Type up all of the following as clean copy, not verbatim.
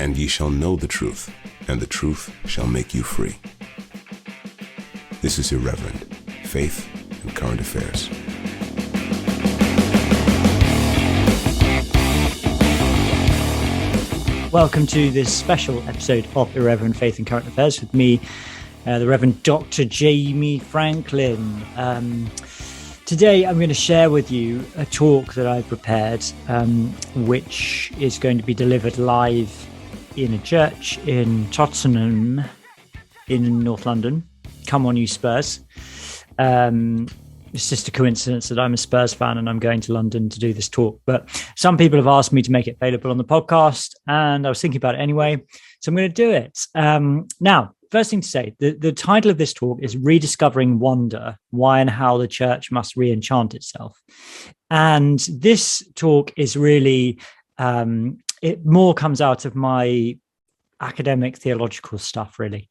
and ye shall know the truth, and the truth shall make you free. This is Irreverent, Faith and Current Affairs. Welcome to this special episode of Irreverent, Faith and Current Affairs with me, the Rev'd Dr Jamie Franklin. Today I'm going to share with you a talk that I've prepared, which is going to be delivered live in a church in Tottenham in North London. Come on, you Spurs. It's just a coincidence that I'm a Spurs fan and I'm going to London to do this talk. But some people have asked me to make it available on the podcast, and I was thinking about it anyway, so I'm going to do it. Now, first thing to say, the title of this talk is Rediscovering Wonder, Why and How the Church Must Re-enchant Itself. And this talk is really, it more comes out of my academic theological stuff, really.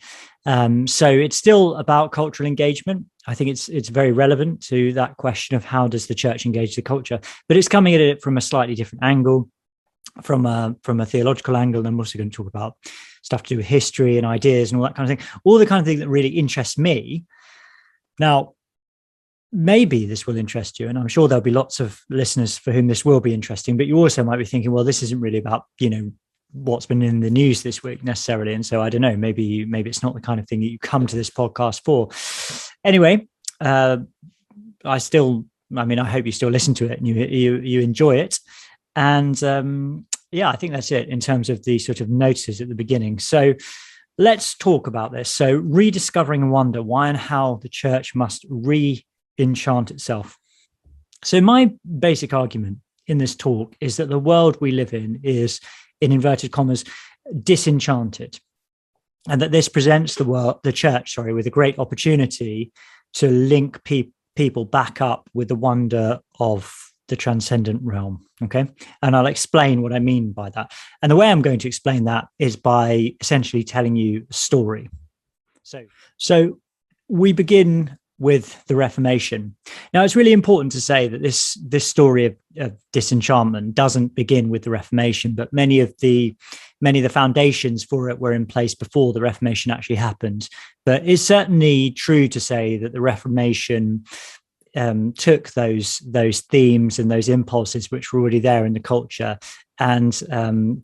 So it's still about cultural engagement. I think it's very relevant to that question of how does the church engage the culture, but it's coming at it from a slightly different angle, from a theological angle. And I'm also going to talk about stuff to do with history and ideas and all that kind of thing, all the kind of thing that really interests me. Now, maybe this will interest you, and I'm sure there'll be lots of listeners for whom this will be interesting, but you also might be thinking, well, this isn't really about, what's been in the news this week necessarily. And so I don't know, maybe it's not the kind of thing that you come to this podcast for. Anyway, I hope you still listen to it and you enjoy it. And I think that's it in terms of the sort of notices at the beginning. So let's talk about this. So rediscovering wonder, why and how the church must re-enchant itself. So my basic argument in this talk is that the world we live in is, in inverted commas, disenchanted, and that this presents the church with a great opportunity to link people back up with the wonder of the transcendent realm. Okay, and I'll explain what I mean by that. And the way I'm going to explain that is by essentially telling you a story. So we begin with the Reformation. Now, it's really important to say that this story of disenchantment doesn't begin with the Reformation, but many of the foundations for it were in place before the Reformation actually happened. But it's certainly true to say that the Reformation took those themes and those impulses which were already there in the culture, and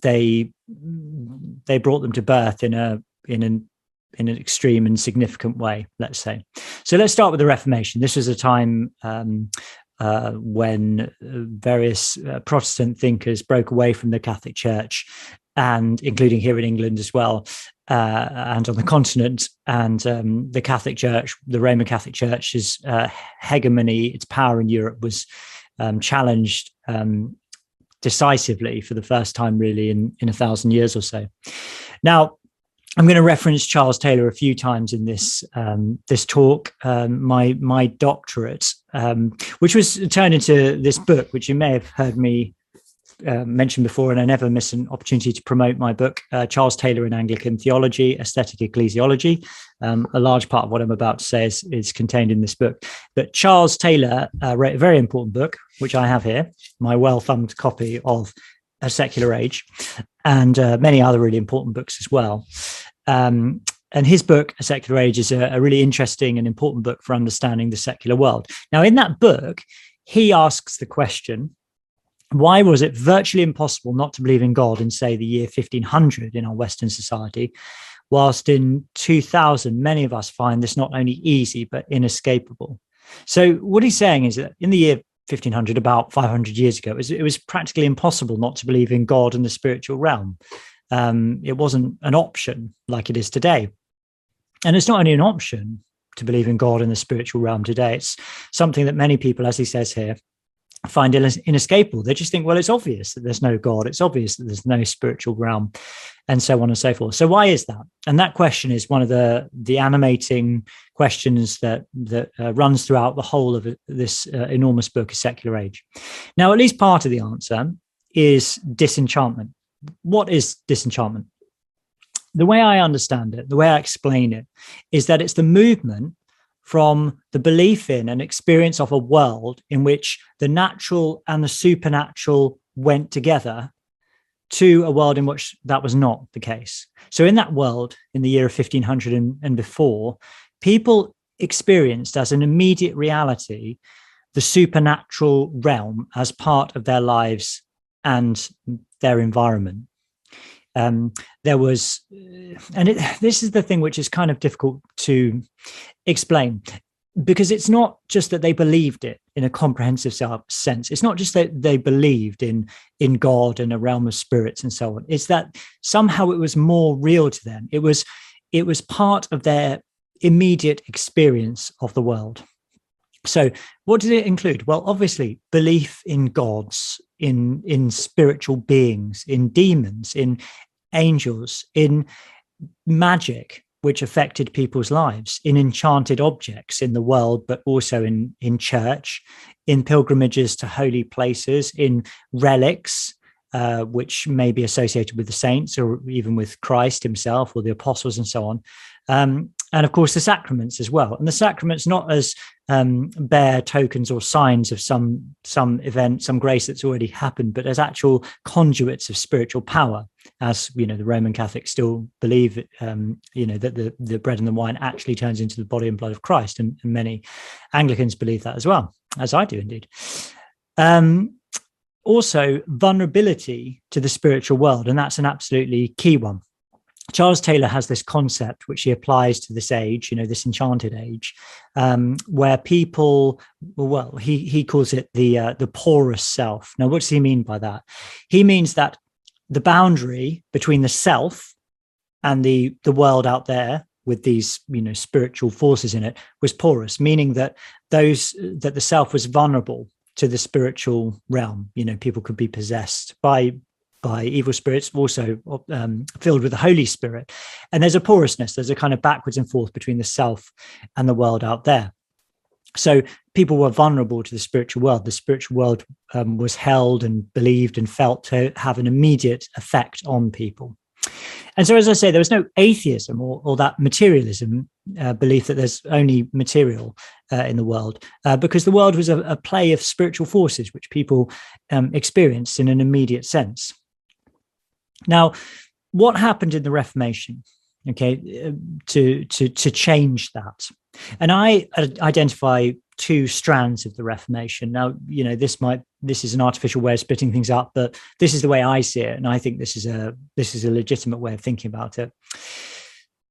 they brought them to birth in an extreme and significant way, let's say. So let's start with the Reformation. This was a time when various Protestant thinkers broke away from the Catholic Church, and including here in England as well, and on the continent. And the Catholic Church, the Roman Catholic Church's hegemony, its power in Europe was challenged decisively for the first time, really, in 1,000 years or so. Now, I'm going to reference Charles Taylor a few times in this talk. My doctorate, which was turned into this book, which you may have heard me mention before, and I never miss an opportunity to promote my book, Charles Taylor in Anglican Theology, Aesthetic Ecclesiology. A large part of what I'm about to say is contained in this book. But Charles Taylor wrote a very important book, which I have here, my well-thumbed copy of A Secular Age, and many other really important books as well. And his book, A Secular Age, is a really interesting and important book for understanding the secular world. Now, in that book, he asks the question, why was it virtually impossible not to believe in God in, say, the year 1500 in our Western society, whilst in 2000, many of us find this not only easy, but inescapable? So what he's saying is that in the year 1500, about 500 years ago, it was practically impossible not to believe in God and the spiritual realm. It wasn't an option like it is today. And it's not only an option to believe in God and the spiritual realm today, it's something that many people, as he says here, find inescapable. They just think, well, it's obvious that there's no God. It's obvious that there's no spiritual realm, and so on and so forth. So why is that? And that question is one of the animating questions that runs throughout the whole of this enormous book, A Secular Age. Now, at least part of the answer is disenchantment. What is disenchantment? The way I understand it, the way I explain it, is that it's the movement from the belief in and experience of a world in which the natural and the supernatural went together to a world in which that was not the case. So in that world, in the year of 1500 and before, people experienced as an immediate reality the supernatural realm as part of their lives and their environment. There was, this is the thing which is kind of difficult to explain, because it's not just that they believed it in a comprehensive sense. It's not just that they believed in God and a realm of spirits and so on. It's that somehow it was more real to them. It was part of their immediate experience of the world. So what did it include? Well, obviously, belief in gods, in spiritual beings, in demons, in angels, in magic, which affected people's lives, in enchanted objects in the world, but also in church, in pilgrimages to holy places, in relics, which may be associated with the saints or even with Christ himself or the apostles and so on. And of course, the sacraments as well. And the sacraments not as bare tokens or signs of some event, some grace that's already happened, but as actual conduits of spiritual power. As you know, the Roman Catholics still believe, that the bread and the wine actually turns into the body and blood of Christ, and many Anglicans believe that as well, as I do indeed. Also, vulnerability to the spiritual world, and that's an absolutely key one. Charles Taylor has this concept which he applies to this age, this enchanted age, where people, well, he calls it the porous self. Now, what does he mean by that? He means that the boundary between the self and the world out there with these, spiritual forces in it was porous, meaning that the self was vulnerable to the spiritual realm. People could be possessed by evil spirits, also filled with the Holy Spirit. And there's a porousness, there's a kind of backwards and forth between the self and the world out there. So people were vulnerable to the spiritual world. The spiritual world was held and believed and felt to have an immediate effect on people. And so, as I say, there was no atheism or that materialism belief that there's only material in the world, because the world was a play of spiritual forces which people experienced in an immediate sense. Now, what happened in the Reformation, to change that? And I identify two strands of the Reformation. Now, this is an artificial way of splitting things up, but this is the way I see it, and I think this is a legitimate way of thinking about it.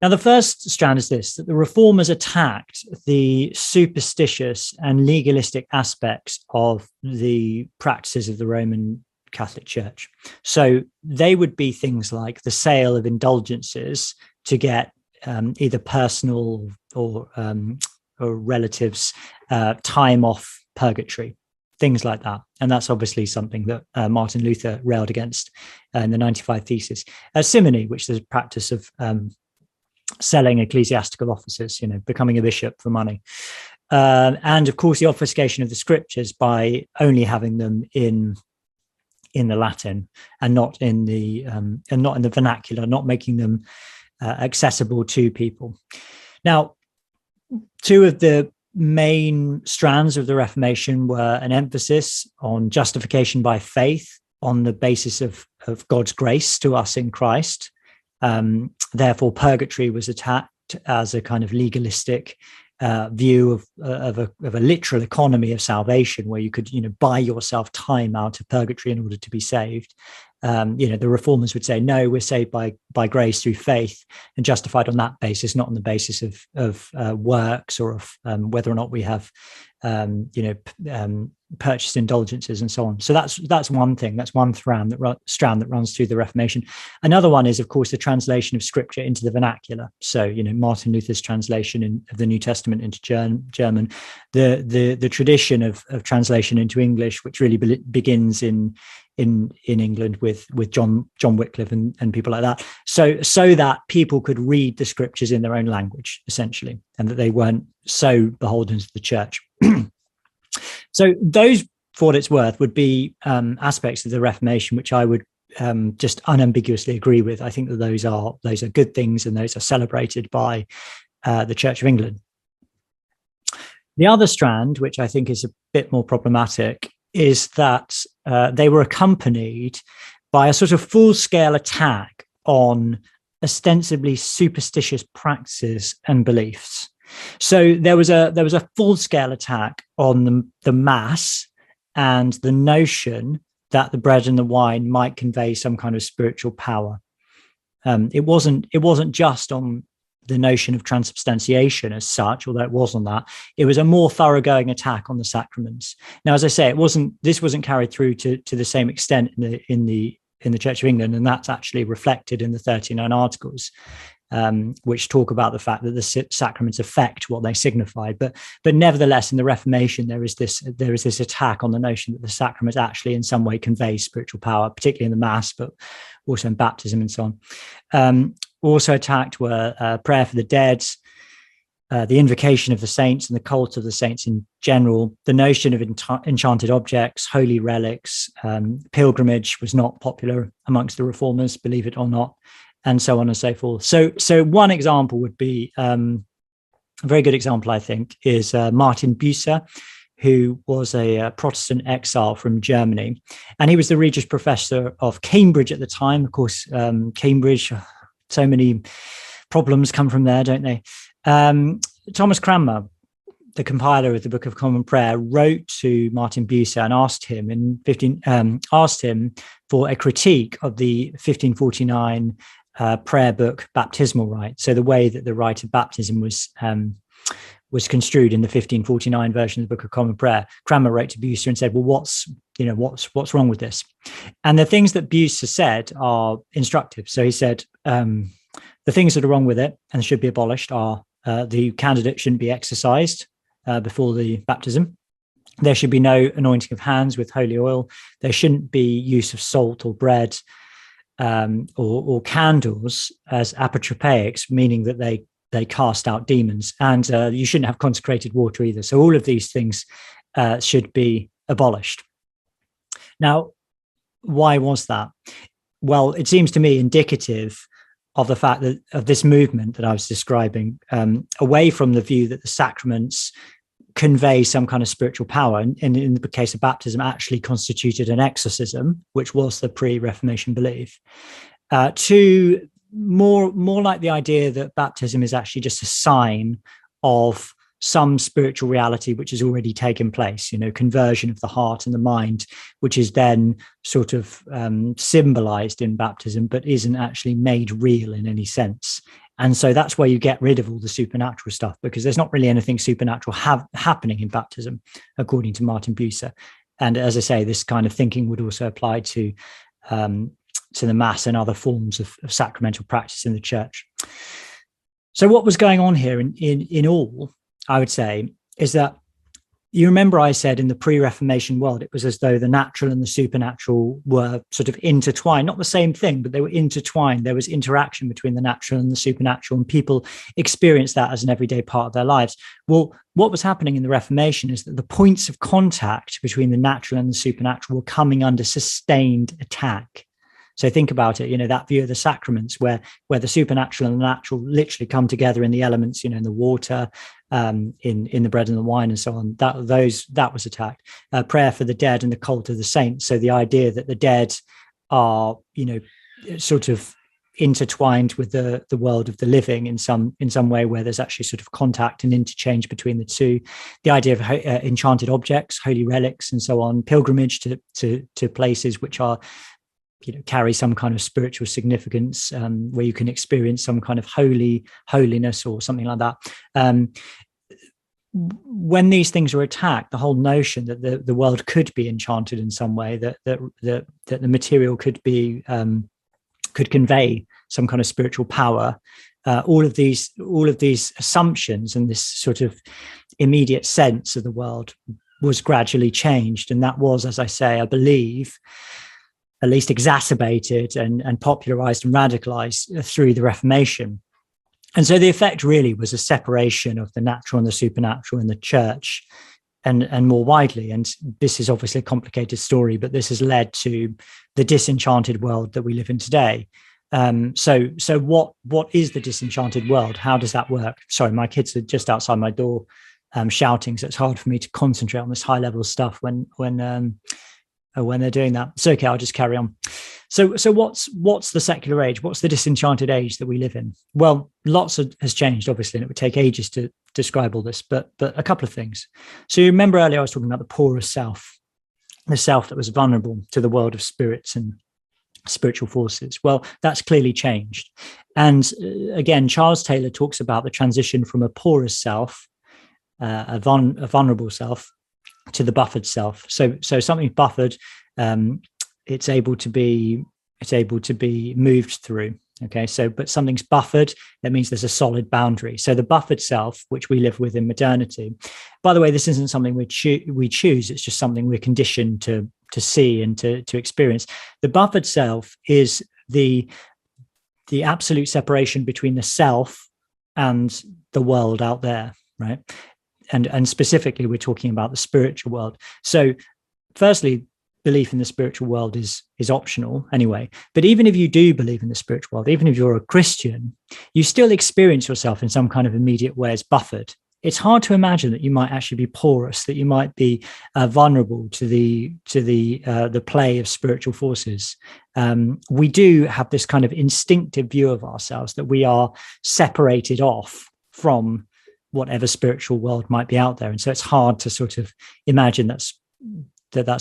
Now, the first strand is this: that the Reformers attacked the superstitious and legalistic aspects of the practices of the Roman Catholic Church. So they would be things like the sale of indulgences to get either personal or relatives time off purgatory, things like that. And that's obviously something that Martin Luther railed against in the 95 Theses. Simony, which is a practice of selling ecclesiastical offices, becoming a bishop for money. And of course, the obfuscation of the scriptures by only having them in the Latin and not in the vernacular, not making them accessible to people. Now, two of the main strands of the Reformation were an emphasis on justification by faith on the basis of God's grace to us in Christ. Therefore, purgatory was attacked as a kind of legalistic view of a literal economy of salvation, where you could buy yourself time out of purgatory in order to be saved. The Reformers would say, no, we're saved by grace through faith and justified on that basis, not on the basis of works or of whether or not we have purchased indulgences and so on. So that's one thing. That's one strand that runs through the Reformation. Another one is, of course, the translation of Scripture into the vernacular. So Martin Luther's translation of the New Testament into German, the tradition of translation into English, which really begins in England with John Wycliffe and people like that, so that people could read the scriptures in their own language, essentially, and that they weren't so beholden to the church. So those, for what it's worth, would be aspects of the Reformation which I would just unambiguously agree with. I think that those are good things, and those are celebrated by the Church of England. The other strand, which I think is a bit more problematic, is that they were accompanied by a sort of full-scale attack on ostensibly superstitious practices and beliefs. So there was a full-scale attack on the mass and the notion that the bread and the wine might convey some kind of spiritual power. It wasn't just on the notion of transubstantiation as such, although it was on that. It was a more thoroughgoing attack on the sacraments. Now, as I say, this wasn't carried through to the same extent in the Church of England, and that's actually reflected in the 39 Articles, which talk about the fact that the sacraments affect what they signify. But nevertheless, in the Reformation, there is this attack on the notion that the sacraments actually in some way convey spiritual power, particularly in the Mass, but also in baptism and so on. Also attacked were prayer for the dead, the invocation of the saints and the cult of the saints in general, the notion of enchanted objects, holy relics. Pilgrimage was not popular amongst the reformers, believe it or not, and so on and so forth. So one example would be, a very good example, I think, is Martin Bucer, who was a Protestant exile from Germany. And he was the Regius Professor of Cambridge at the time. Of course, Cambridge, so many problems come from there, don't they? Thomas Cranmer, the compiler of the Book of Common Prayer, wrote to Martin Bucer and asked him for a critique of the 1549 prayer book Baptismal Rite. So the way that the rite of baptism was construed in the 1549 version of the Book of Common Prayer. Cranmer wrote to Bucer and said, well, what's wrong with this? And the things that Bucer said are instructive. So he said, the things that are wrong with it and should be abolished are the candidate shouldn't be exercised before the baptism. There should be no anointing of hands with holy oil. There shouldn't be use of salt or bread or candles as apotropaics, meaning that they cast out demons. And you shouldn't have consecrated water either. So all of these things should be abolished. Now, why was that? Well, it seems to me indicative of the fact that of this movement that I was describing, away from the view that the sacraments convey some kind of spiritual power, and in the case of baptism actually constituted an exorcism, which was the pre-Reformation belief, to more like the idea that baptism is actually just a sign of some spiritual reality which has already taken place, conversion of the heart and the mind, which is then sort of symbolized in baptism, but isn't actually made real in any sense. And so that's where you get rid of all the supernatural stuff, because there's not really anything supernatural happening in baptism, according to Martin Bucer. And as I say, this kind of thinking would also apply to the Mass and other forms of sacramental practice in the Church. So what was going on here in all, I would say, is that you remember I said in the pre-Reformation world, it was as though the natural and the supernatural were sort of intertwined, not the same thing, but they were intertwined. There was interaction between the natural and the supernatural, and people experienced that as an everyday part of their lives. Well, what was happening in the Reformation is that the points of contact between the natural and the supernatural were coming under sustained attack. So think about it, that view of the sacraments where the supernatural and the natural literally come together in the elements, in the water, in the bread and the wine and so on. That was attacked. Prayer for the dead and the cult of the saints. So the idea that the dead are, sort of intertwined with the world of the living in some way, where there's actually sort of contact and interchange between the two. The idea of enchanted objects, holy relics and so on. Pilgrimage to places which are, carry some kind of spiritual significance, where you can experience some kind of holiness or something like that. When these things were attacked, the whole notion that the world could be enchanted in some way, that the material could convey some kind of spiritual power, all of these assumptions and this sort of immediate sense of the world was gradually changed, and that was, as I say, I believe, at least exacerbated and popularized and radicalized through the Reformation. And so the effect really was a separation of the natural and the supernatural in the Church and more widely. And this is obviously a complicated story, but this has led to the disenchanted world that we live in today. So what is the disenchanted world? How does that work? Sorry, my kids are just outside my door shouting, so it's hard for me to concentrate on this high level stuff when when they're doing that. It's okay, I'll just carry on. So what's the secular age? What's the disenchanted age that we live in? Well, lots has changed, obviously, and it would take ages to describe all this, but a couple of things. So you remember earlier I was talking about the porous self, the self that was vulnerable to the world of spirits and spiritual forces. Well, that's clearly changed. And again, Charles Taylor talks about the transition from a porous self, a vulnerable self, to the buffered self. So something buffered, it's able to be moved through. Okay, but something's buffered, that means there's a solid boundary. So the buffered self, which we live with in modernity, by the way, this isn't something we choose, it's just something we're conditioned to see and to experience. The buffered self is the absolute separation between the self and the world out there, right? And specifically, we're talking about the spiritual world. So firstly, belief in the spiritual world is optional anyway. But even if you do believe in the spiritual world, even if you're a Christian, you still experience yourself in some kind of immediate way as buffered. It's hard to imagine that you might actually be porous, that you might be vulnerable to the play of spiritual forces. We do have this kind of instinctive view of ourselves that we are separated off from whatever spiritual world might be out there, and so it's hard to sort of imagine that's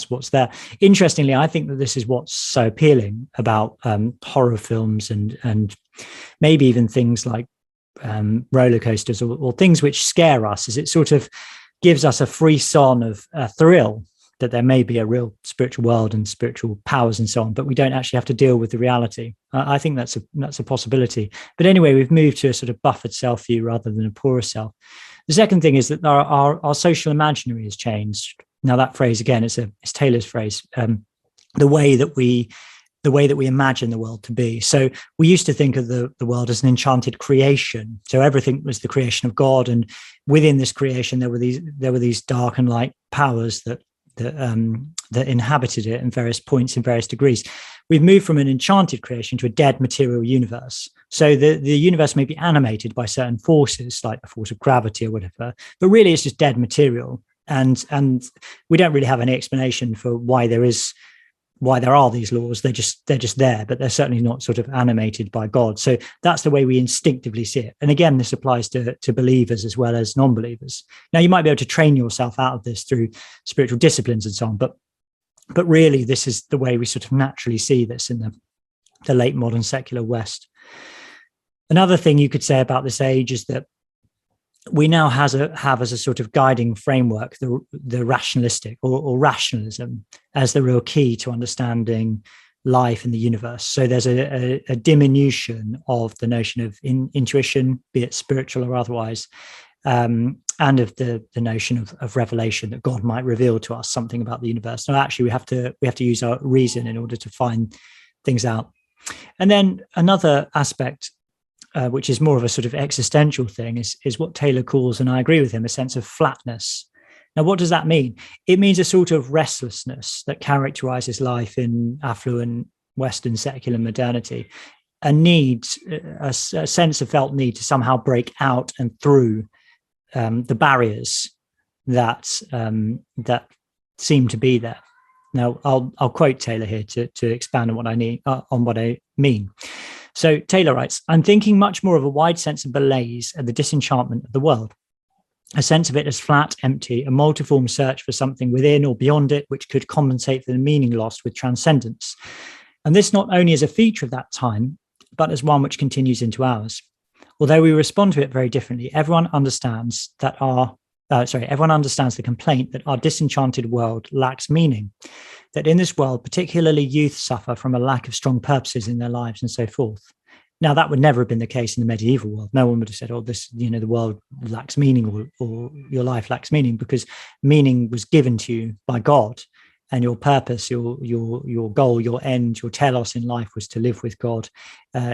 what's there. Interestingly, I think that this is what's so appealing about horror films and maybe even things like roller coasters or things which scare us, is it sort of gives us a frisson of thrill that there may be a real spiritual world and spiritual powers and so on, but we don't actually have to deal with the reality. I think that's a possibility. But anyway, we've moved to a sort of buffered self view rather than a porous self. The second thing is that our social imaginary has changed. Now that phrase again, it's Taylor's phrase. The way that we imagine the world to be. So we used to think of the world as an enchanted creation. So everything was the creation of God, and within this creation there were these dark and light powers that inhabited it in various points in various degrees. We've moved from an enchanted creation to a dead material universe. So the universe may be animated by certain forces, like the force of gravity or whatever, but really it's just dead material. And we don't really have any explanation for why there are these laws. They're just there, but they're certainly not sort of animated by God. So that's the way we instinctively see it. And again, this applies to believers as well as non-believers. Now, you might be able to train yourself out of this through spiritual disciplines and so on, but really this is the way we sort of naturally see this in the late modern secular West. Another thing you could say about this age is that we now have as a sort of guiding framework the rationalistic or rationalism as the real key to understanding life in the universe. So there's a diminution of the notion of intuition, be it spiritual or otherwise, and of the notion of revelation, that God might reveal to us something about the universe. So actually we have to use our reason in order to find things out. And then another aspect, which is more of a sort of existential thing, is what Taylor calls, and I agree with him, a sense of flatness. Now, what does that mean? It means a sort of restlessness that characterizes life in affluent Western secular modernity, a sense of felt need to somehow break out and through the barriers that seem to be there. Now, I'll quote Taylor here to expand on what I mean. So Taylor writes, "I'm thinking much more of a wide sense of malaise at the disenchantment of the world, a sense of it as flat, empty, a multiform search for something within or beyond it which could compensate for the meaning lost with transcendence. And this not only is a feature of that time, but as one which continues into ours. Although we respond to it very differently, everyone understands the complaint that our disenchanted world lacks meaning, that in this world, particularly youth suffer from a lack of strong purposes in their lives and so forth." Now, that would never have been the case in the medieval world. No one would have said, "Oh, the world lacks meaning or your life lacks meaning," because meaning was given to you by God, and your purpose, your goal, your end, your telos in life was to live with God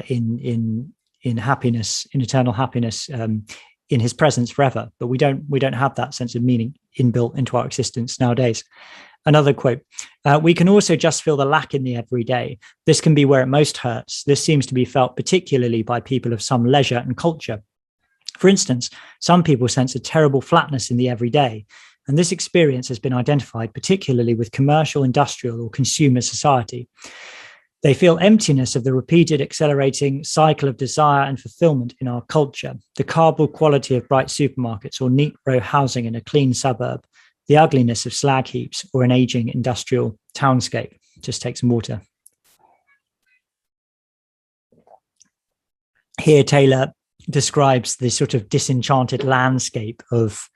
in happiness, in eternal happiness, in his presence forever. But we don't have that sense of meaning inbuilt into our existence nowadays. Another quote, "We can also just feel the lack in the everyday. This can be where it most hurts. This seems to be felt particularly by people of some leisure and culture. For instance, some people sense a terrible flatness in the everyday. And this experience has been identified particularly with commercial, industrial, or consumer society. They feel emptiness of the repeated accelerating cycle of desire and fulfillment in our culture, the cardboard quality of bright supermarkets or neat row housing in a clean suburb, the ugliness of slag heaps or an aging industrial townscape. Just take some water. Here, Taylor describes the sort of disenchanted landscape of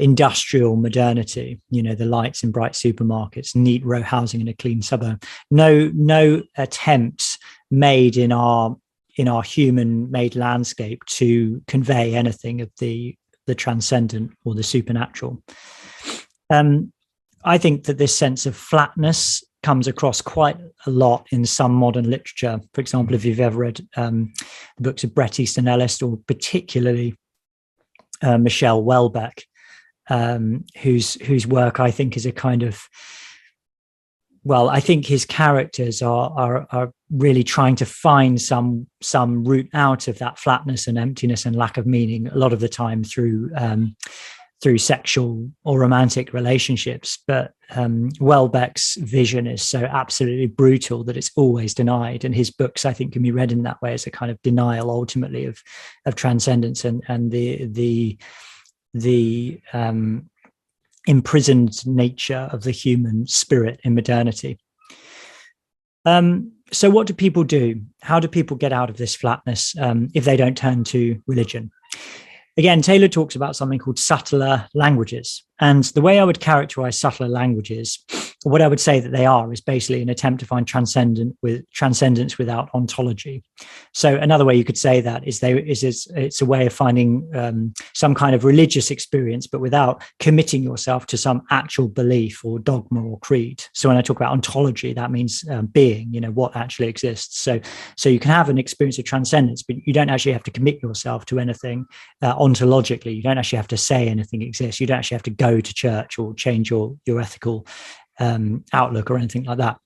industrial modernity, the lights in bright supermarkets, neat row housing in a clean suburb. No attempts made in our human-made landscape to convey anything of the transcendent or the supernatural. I think that this sense of flatness comes across quite a lot in some modern literature. For example, if you've ever read the books of Bret Easton Ellis, or particularly Michel Houellebecq, whose work I think is a kind of, well, I think his characters are really trying to find some route out of that flatness and emptiness and lack of meaning, a lot of the time through sexual or romantic relationships. But Houellebecq's vision is so absolutely brutal that it's always denied. And his books, I think, can be read in that way, as a kind of denial ultimately of transcendence and the imprisoned nature of the human spirit in modernity. So what do people do? How do people get out of this flatness if they don't turn to religion? Again, Taylor talks about something called subtler languages. And the way I would characterize subtler languages, or what I would say that they are, is basically an attempt to find transcendence without ontology. So another way you could say that is it's a way of finding some kind of religious experience, but without committing yourself to some actual belief or dogma or creed. So when I talk about ontology, that means being, what actually exists. So you can have an experience of transcendence, but you don't actually have to commit yourself to anything ontologically. You don't actually have to say anything exists. You don't actually have to go to church or change your ethical outlook or anything like that.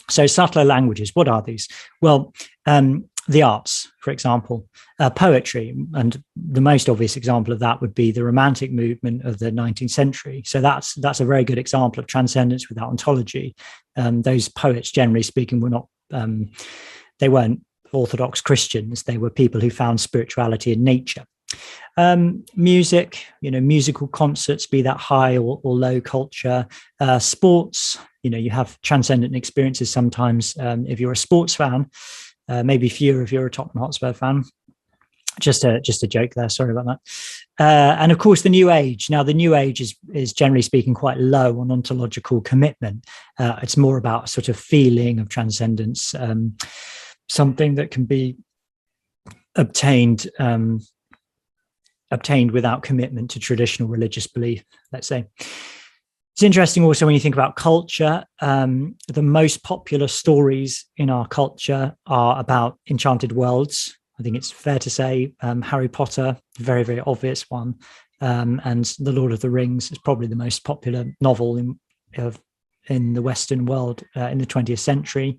So subtler languages, what are these? Well, the arts, for example, poetry, and the most obvious example of that would be the Romantic movement of the 19th century. So that's a very good example of transcendence without ontology. Those poets, generally speaking, were not they weren't Orthodox Christians. They were people who found spirituality in nature. Music, musical concerts, be that high or low culture, sports, you have transcendent experiences sometimes if you're a sports fan, maybe fewer if you're a Tottenham Hotspur fan. Just a joke there, sorry about that. And of course, the New Age. Now, the New Age is generally speaking quite low on ontological commitment. It's more about a sort of feeling of transcendence, something that can be obtained without commitment to traditional religious belief, let's say. It's interesting also when you think about culture, the most popular stories in our culture are about enchanted worlds. I think it's fair to say Harry Potter, very, very obvious one, and The Lord of the Rings is probably the most popular novel in the Western world in the 20th century.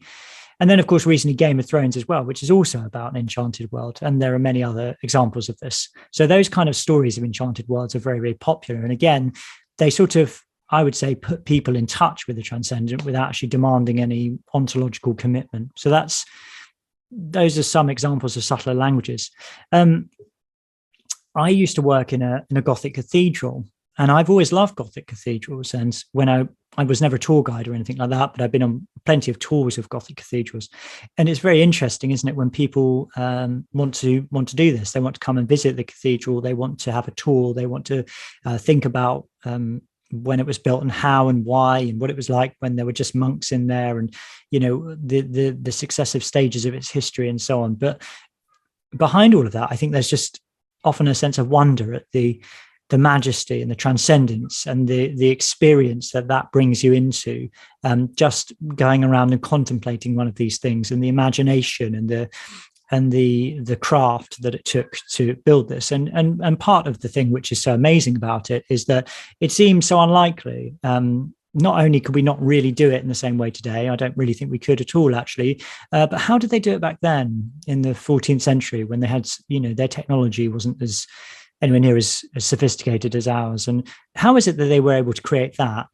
And then, of course, recently Game of Thrones as well, which is also about an enchanted world. And there are many other examples of this. So those kind of stories of enchanted worlds are very, very popular. And again, they sort of, I would say, put people in touch with the transcendent without actually demanding any ontological commitment. So those are some examples of subtler languages. I used to work in a Gothic cathedral, and I've always loved Gothic cathedrals. And when I was never a tour guide or anything like that, but I've been on plenty of tours of Gothic cathedrals. And it's very interesting, isn't it, when people want to do this. They want to come and visit the cathedral. They want to have a tour. They want to think about when it was built and how and why and what it was like when there were just monks in there, and the successive stages of its history and so on. But behind all of that, I think there's just often a sense of wonder at the majesty and the transcendence and the experience that brings you into, just going around and contemplating one of these things, and the imagination and the craft that it took to build this. And part of the thing which is so amazing about it is that it seems so unlikely. Not only could we not really do it in the same way today, I don't really think we could at all, actually. But how did they do it back then in the 14th century when they had, their technology wasn't as anywhere near as sophisticated as ours. And how is it that they were able to create that?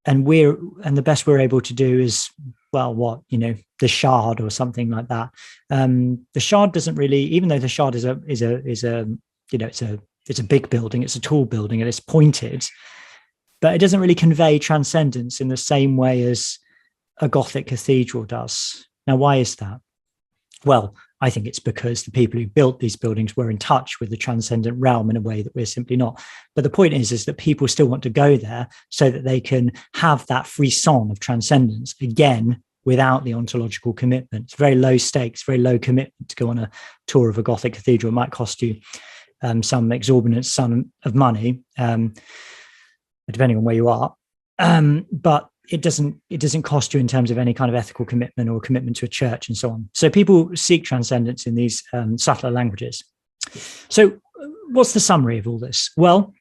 And the best we're able to do is, well, what, the shard or something like that. The shard doesn't really, even though the shard is a it's a big building, it's a tall building, and it's pointed, but it doesn't really convey transcendence in the same way as a Gothic cathedral does. Now, why is that? Well, I think it's because the people who built these buildings were in touch with the transcendent realm in a way that we're simply not. But the point is that people still want to go there so that they can have that frisson of transcendence, again, without the ontological commitment. It's very low stakes, very low commitment to go on a tour of a Gothic cathedral. It might cost you some exorbitant sum of money, depending on where you are. But it doesn't cost you in terms of any kind of ethical commitment or commitment to a church and so on. So people seek transcendence in these subtler languages. So what's the summary of all this? Well,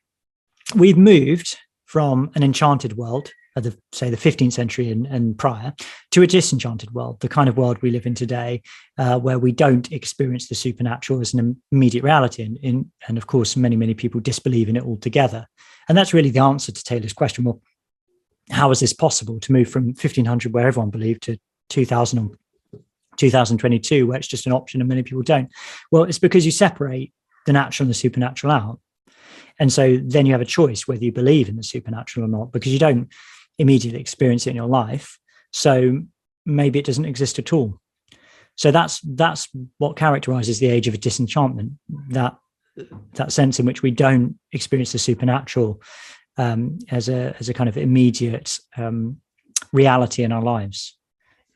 we've moved from an enchanted world of the 15th century and prior to a disenchanted world, the kind of world we live in today, where we don't experience the supernatural as an immediate reality. And of course, many people disbelieve in it altogether. And that's really the answer to Taylor's question. Well, how is this possible to move from 1500, where everyone believed, to 2000 or 2022, where it's just an option and many people don't? Well, it's because you separate the natural and the supernatural out. And so then you have a choice whether you believe in the supernatural or not, because you don't immediately experience it in your life. So maybe it doesn't exist at all. So that's what characterizes the age of disenchantment, that sense in which we don't experience the supernatural as a kind of immediate reality in our lives.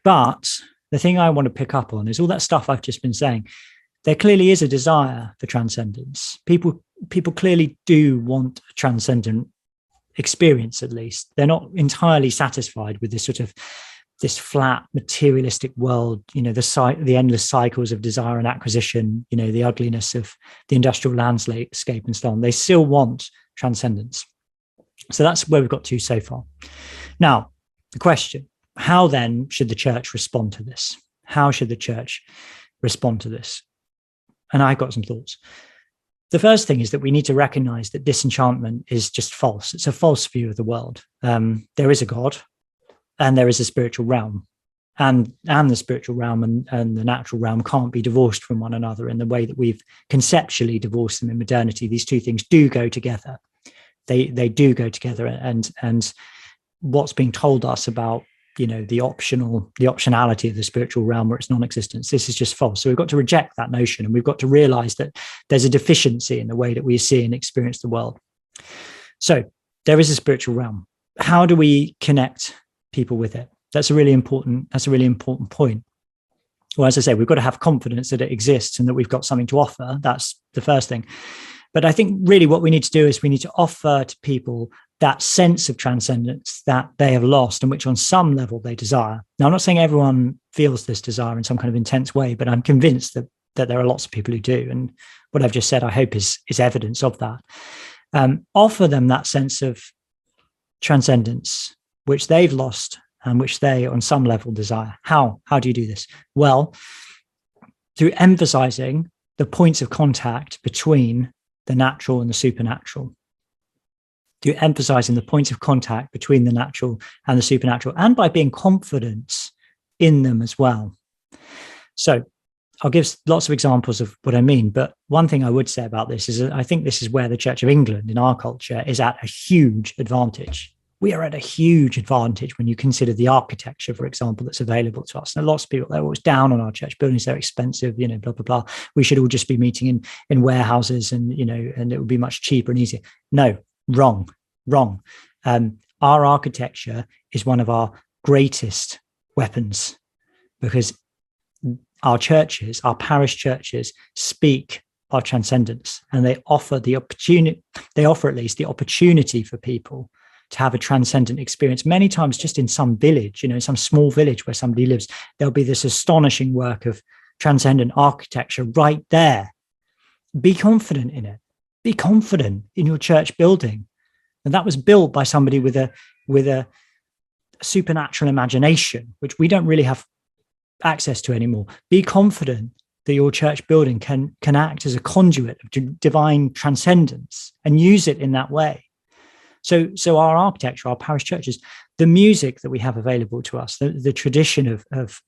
But the thing I want to pick up on is all that stuff I've just been saying. There clearly is a desire for transcendence. People clearly do want a transcendent experience, at least. They're not entirely satisfied with this flat materialistic world, the endless cycles of desire and acquisition, the ugliness of the industrial landscape and so on. They still want transcendence. So that's where we've got to so far. Now, the question, how then should the church respond to this? How should the church respond to this? And I've got some thoughts. The first thing is that we need to recognize that disenchantment is just false. It's a false view of the world. There is a God and there is a spiritual realm. And the spiritual realm and the natural realm can't be divorced from one another in the way that we've conceptually divorced them in modernity. These two things do go together. They do go together, and what's being told us about the optionality of the spiritual realm or its non-existence, this is just false. So we've got to reject that notion, and we've got to realize that there's a deficiency in the way that we see and experience the world. So there is a spiritual realm. How do we connect people with it? That's a really important point. Well, as I say, we've got to have confidence that it exists and that we've got something to offer. That's the first thing. But I think really what we need to do is we need to offer to people that sense of transcendence that they have lost and which on some level they desire. Now, I'm not saying everyone feels this desire in some kind of intense way, but I'm convinced that there are lots of people who do. And what I've just said, I hope is evidence of that. Offer them that sense of transcendence, which they've lost and which they on some level desire. How do you do this? Well, through emphasizing the points of contact between the natural and the supernatural, to emphasizing the points of contact between the natural and the supernatural, and by being confident in them as well. So I'll give lots of examples of what I mean, but one thing I would say about this is that I think this is where the Church of England in our culture is at a huge advantage. We are at a huge advantage when you consider the architecture, for example, that's available to us. And lots of people, they're always down on our church buildings, they're expensive, blah, blah, blah. We should all just be meeting in warehouses and it would be much cheaper and easier. No, wrong. Our architecture is one of our greatest weapons, because our churches, our parish churches, speak of transcendence, and they offer at least the opportunity for people to have a transcendent experience. Many times just in some village, some small village where somebody lives, there'll be this astonishing work of transcendent architecture right there. Be confident in it. Be confident in your church building. And that was built by somebody with a supernatural imagination, which we don't really have access to anymore. Be confident that your church building can act as a conduit of divine transcendence and use it in that way. So our architecture, our parish churches, the music that we have available to us, the tradition of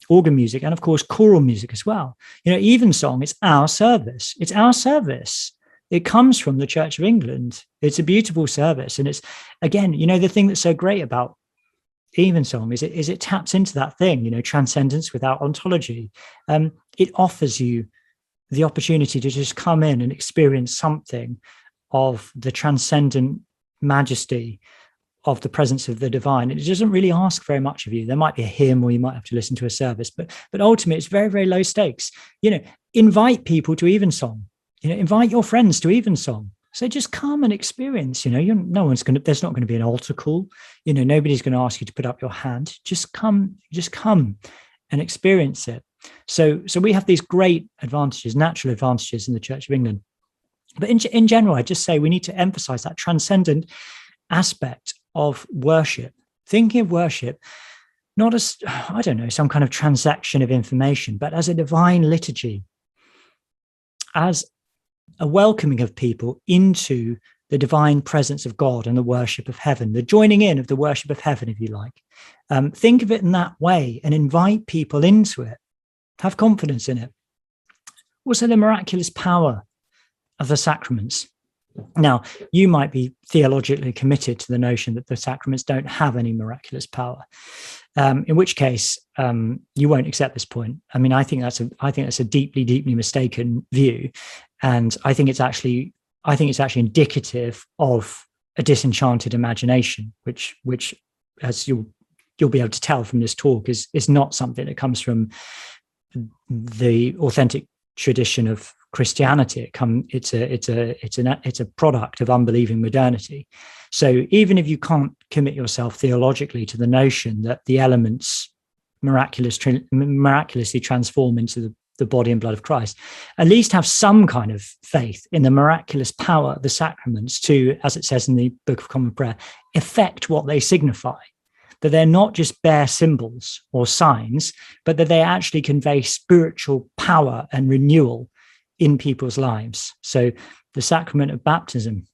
organ music, and of course choral music as well. Evensong, it's our service. It's our service. It comes from the Church of England. It's a beautiful service, and it's, again, the thing that's so great about Evensong is it taps into that thing, transcendence without ontology. It offers you the opportunity to just come in and experience something of the transcendent majesty of the presence of the divine. It doesn't really ask very much of you. There might be a hymn, or you might have to listen to a service, but ultimately it's very, very low stakes. Invite people to Evensong. Invite your friends to Evensong. So just come and experience. There's not going to be an altar call. Nobody's going to ask you to put up your hand. Just come and experience it. So we have these great advantages, natural advantages in the Church of England. But in general, I just say we need to emphasize that transcendent aspect of worship. Thinking of worship not as, some kind of transaction of information, but as a divine liturgy, as a welcoming of people into the divine presence of God and the worship of heaven, the joining in of the worship of heaven, if you like. Think of it in that way and invite people into it. Have confidence in it. Also, the miraculous power of the sacraments. Now, you might be theologically committed to the notion that the sacraments don't have any miraculous power, in which case you won't accept this point. I think that's a deeply, deeply mistaken view, and I think it's actually indicative of a disenchanted imagination, which as you'll be able to tell from this talk is not something that comes from the authentic tradition of Christianity. It's a product of unbelieving modernity. So even if you can't commit yourself theologically to the notion that the elements miraculously transform into the body and blood of Christ, at least have some kind of faith in the miraculous power of the sacraments to, as it says in the Book of Common Prayer, effect what they signify. That they're not just bare symbols or signs, but that they actually convey spiritual power and renewal in people's lives. So the sacrament of baptism,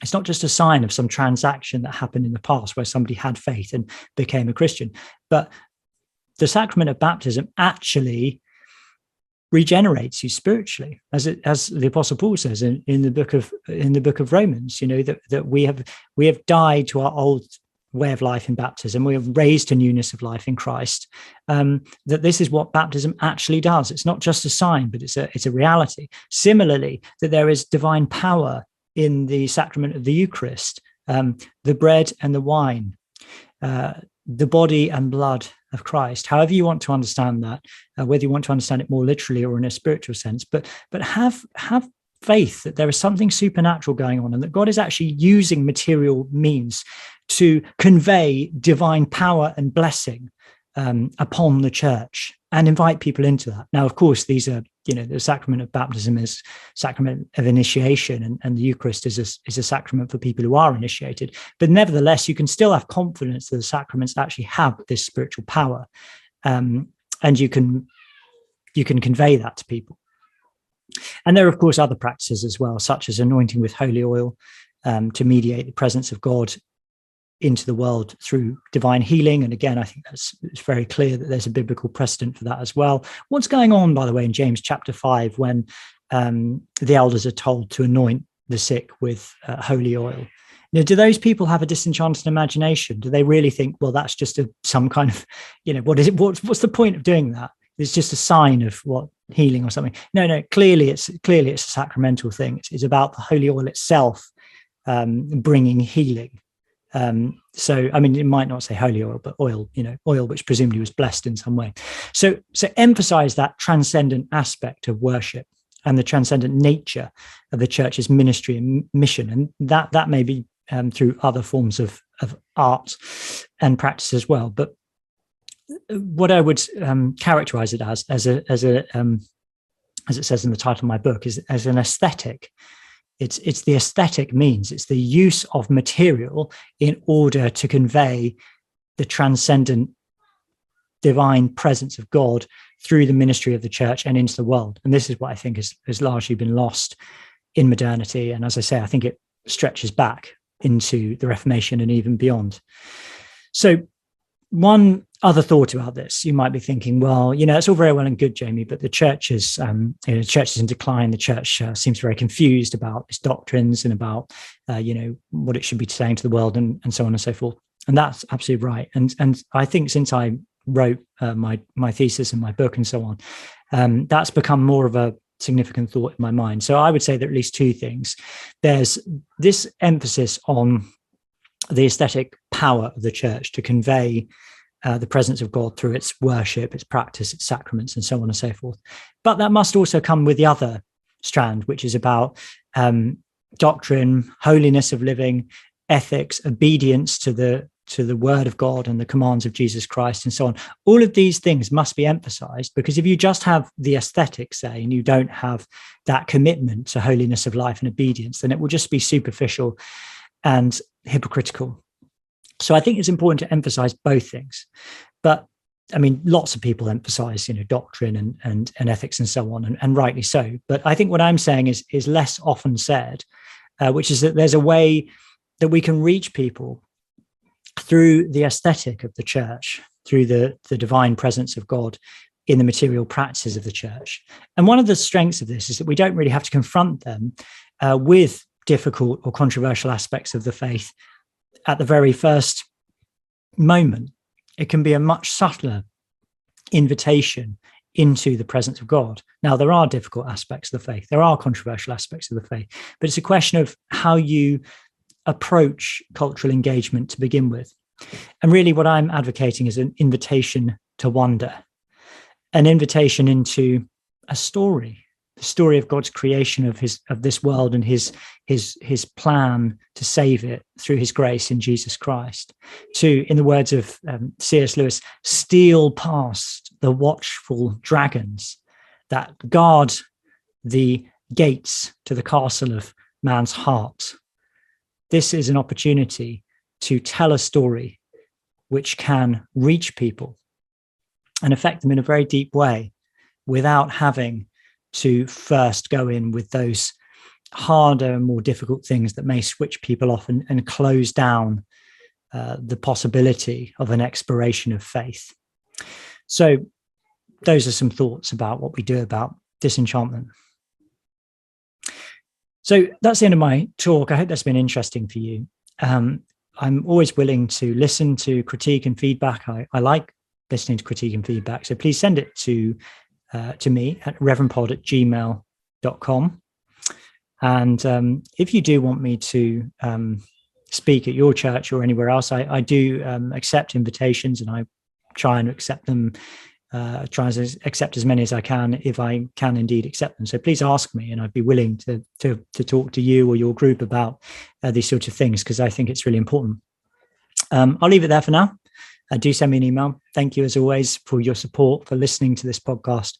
it's not just a sign of some transaction that happened in the past where somebody had faith and became a Christian, but the sacrament of baptism actually regenerates you spiritually, as the Apostle Paul says in the book of Romans. That we have died to our old way of life in baptism. We have raised to newness of life in Christ. That this is what baptism actually does. It's not just a sign, but it's a reality. Similarly, that there is divine power in the sacrament of the Eucharist, the bread and the wine, the body and blood of Christ. However you want to understand that, whether you want to understand it more literally or in a spiritual sense, but have faith that there is something supernatural going on and that God is actually using material means to convey divine power and blessing upon the church, and invite people into that. Now, of course, these are, the sacrament of baptism is sacrament of initiation, and the Eucharist is a sacrament for people who are initiated. But nevertheless, you can still have confidence that the sacraments actually have this spiritual power, and you can convey that to people. And there are, of course, other practices as well, such as anointing with holy oil to mediate the presence of God into the world through divine healing. And again, I think it's very clear that there's a biblical precedent for that as well. What's going on, by the way, in James chapter 5, when the elders are told to anoint the sick with holy oil? Do those people have a disenchanted imagination? Do they really think, well, that's just some kind of, what is it? What's the point of doing that? It's just a sign of what, healing or something? No, clearly it's a sacramental thing. It's about the holy oil itself bringing healing. So it might not say holy oil, but oil, oil which presumably was blessed in some way. So emphasize that transcendent aspect of worship and the transcendent nature of the church's ministry and mission, and that may be through other forms of art and practice as well. But what I would characterize it as it says in the title of my book, is as an aesthetic. It's the aesthetic means. It's the use of material in order to convey the transcendent divine presence of God through the ministry of the church and into the world. And this is what I think has largely been lost in modernity. And as I say, I think it stretches back into the Reformation and even beyond. So one other thought about this, you might be thinking, well, it's all very well and good, Jamie, but the church is, the church is in decline. The church seems very confused about its doctrines and about, what it should be saying to the world and so on and so forth. And that's absolutely right. And I think since I wrote my thesis and my book and so on, that's become more of a significant thought in my mind. So I would say that at least two things. There's this emphasis on the aesthetic power of the church to convey the presence of God through its worship, its practice, its sacraments, and so on and so forth. But that must also come with the other strand, which is about doctrine, holiness of living, ethics, obedience to the word of God and the commands of Jesus Christ, and so on. All of these things must be emphasized, because if you just have the aesthetic, say, and you don't have that commitment to holiness of life and obedience, then it will just be superficial and hypocritical. So I think it's important to emphasize both things. But I mean, lots of people emphasize, doctrine and ethics and so on, and rightly so. But I think what I'm saying is less often said, which is that there's a way that we can reach people through the aesthetic of the church, through the divine presence of God in the material practices of the church. And one of the strengths of this is that we don't really have to confront them with difficult or controversial aspects of the faith at the very first moment. It can be a much subtler invitation into the presence of God. Now, there are difficult aspects of the faith. There are controversial aspects of the faith, but it's a question of how you approach cultural engagement to begin with. And really what I'm advocating is an invitation to wonder, an invitation into a story, the story of God's creation of this world and his plan to save it through his grace in Jesus Christ, to, in the words of C.S. Lewis, steal past the watchful dragons that guard the gates to the castle of man's heart. This is an opportunity to tell a story which can reach people and affect them in a very deep way without having to first go in with those harder and more difficult things that may switch people off and close down the possibility of an exploration of faith. So those are some thoughts about what we do about disenchantment. So that's the end of my talk. I hope that's been interesting for you. I'm always willing to listen to critique and feedback. I like listening to critique and feedback. So please send it to me at reverendpod@gmail.com. And if you do want me to speak at your church or anywhere else, I do accept invitations, and I try and accept them, try to accept as many as I can if I can indeed accept them. So please ask me, and I'd be willing to talk to you or your group about these sorts of things, because I think it's really important. I'll leave it there for now. Do send me an email. Thank you, as always, for your support, for listening to this podcast.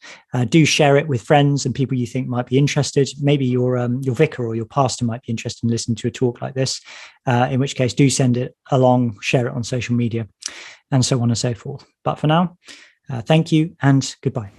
Do share it with friends and people you think might be interested. Maybe your vicar or your pastor might be interested in listening to a talk like this, in which case do send it along, share it on social media, and so on and so forth. But for now, thank you and goodbye.